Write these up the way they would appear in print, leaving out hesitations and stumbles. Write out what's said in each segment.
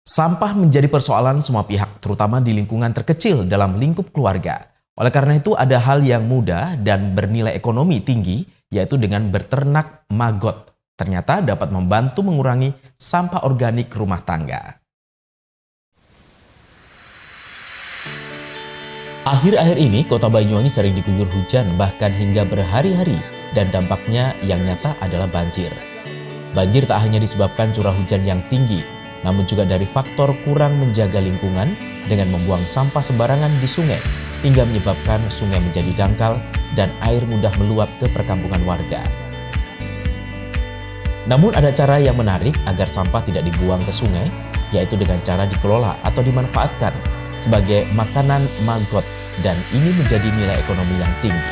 Sampah menjadi persoalan semua pihak, terutama di lingkungan terkecil dalam lingkup keluarga. Oleh karena itu, ada hal yang mudah dan bernilai ekonomi tinggi, yaitu dengan berternak maggot. Ternyata dapat membantu mengurangi sampah organik rumah tangga. Akhir-akhir ini, kota Banyuwangi sering diguyur hujan bahkan hingga berhari-hari, dan dampaknya yang nyata adalah banjir. Banjir tak hanya disebabkan curah hujan yang tinggi, namun juga dari faktor kurang menjaga lingkungan dengan membuang sampah sembarangan di sungai, hingga menyebabkan sungai menjadi dangkal dan air mudah meluap ke perkampungan warga. Namun ada cara yang menarik agar sampah tidak dibuang ke sungai, yaitu dengan cara dikelola atau dimanfaatkan sebagai makanan maggot, dan ini menjadi nilai ekonomi yang tinggi.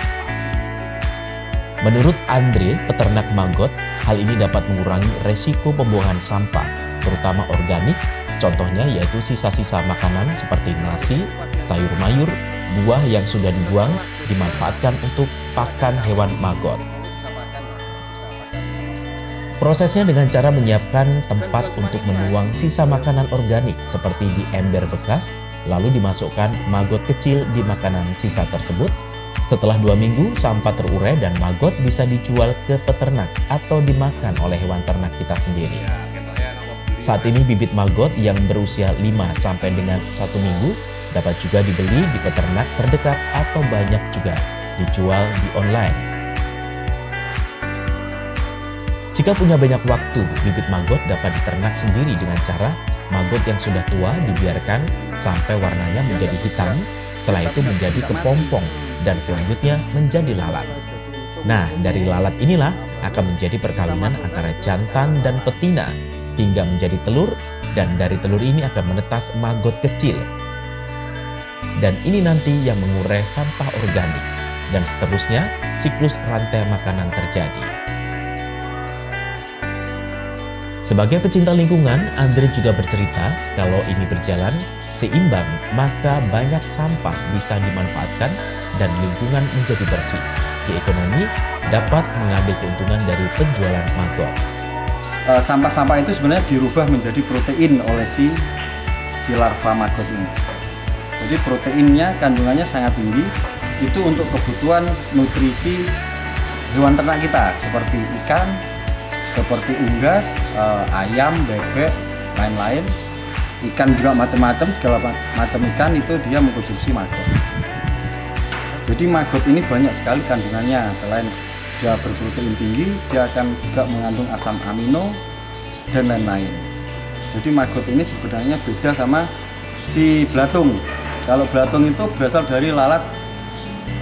Menurut Andre, peternak maggot, hal ini dapat mengurangi resiko pembuangan sampah, terutama organik, contohnya yaitu sisa-sisa makanan seperti nasi, sayur mayur, buah yang sudah dibuang dimanfaatkan untuk pakan hewan maggot. Prosesnya dengan cara menyiapkan tempat untuk menuang sisa makanan organik seperti di ember bekas, lalu dimasukkan maggot kecil di makanan sisa tersebut. Setelah 2 minggu, sampah terurai dan maggot bisa dijual ke peternak atau dimakan oleh hewan ternak kita sendiri. Saat ini bibit maggot yang berusia 5 sampai dengan 1 minggu dapat juga dibeli di peternak terdekat atau banyak juga dijual di online. Jika punya banyak waktu, bibit maggot dapat diternak sendiri dengan cara maggot yang sudah tua dibiarkan sampai warnanya menjadi hitam, setelah itu menjadi kepompong, dan selanjutnya menjadi lalat. Nah, dari lalat inilah akan menjadi perkawinan antara jantan dan betina, hingga menjadi telur, dan dari telur ini akan menetas maggot kecil. Dan ini nanti yang mengurai sampah organik, dan seterusnya siklus rantai makanan terjadi. Sebagai pecinta lingkungan, Andre juga bercerita kalau ini berjalan seimbang, maka banyak sampah bisa dimanfaatkan dan lingkungan menjadi bersih. Di ekonomi dapat mengambil keuntungan dari penjualan maggot. Sampah-sampah itu sebenarnya dirubah menjadi protein oleh si larva maggot ini. Jadi proteinnya kandungannya sangat tinggi, itu untuk kebutuhan nutrisi hewan ternak kita seperti ikan, seperti unggas, ayam, bebek, lain-lain. Ikan juga macam-macam, segala macam ikan itu dia mengkonsumsi maggot. Jadi maggot ini banyak sekali kandungannya. Selain dia berprotein tinggi, dia akan juga mengandung asam amino dan lain-lain. Jadi maggot ini sebenarnya beda sama si belatung. Kalau belatung itu berasal dari lalat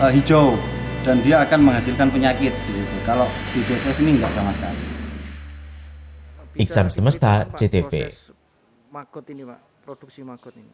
hijau dan dia akan menghasilkan penyakit gitu. Kalau si BSF ini enggak sama sekali. Iksan Semesta, CTV. Maggot ini, Pak, produksi maggot ini.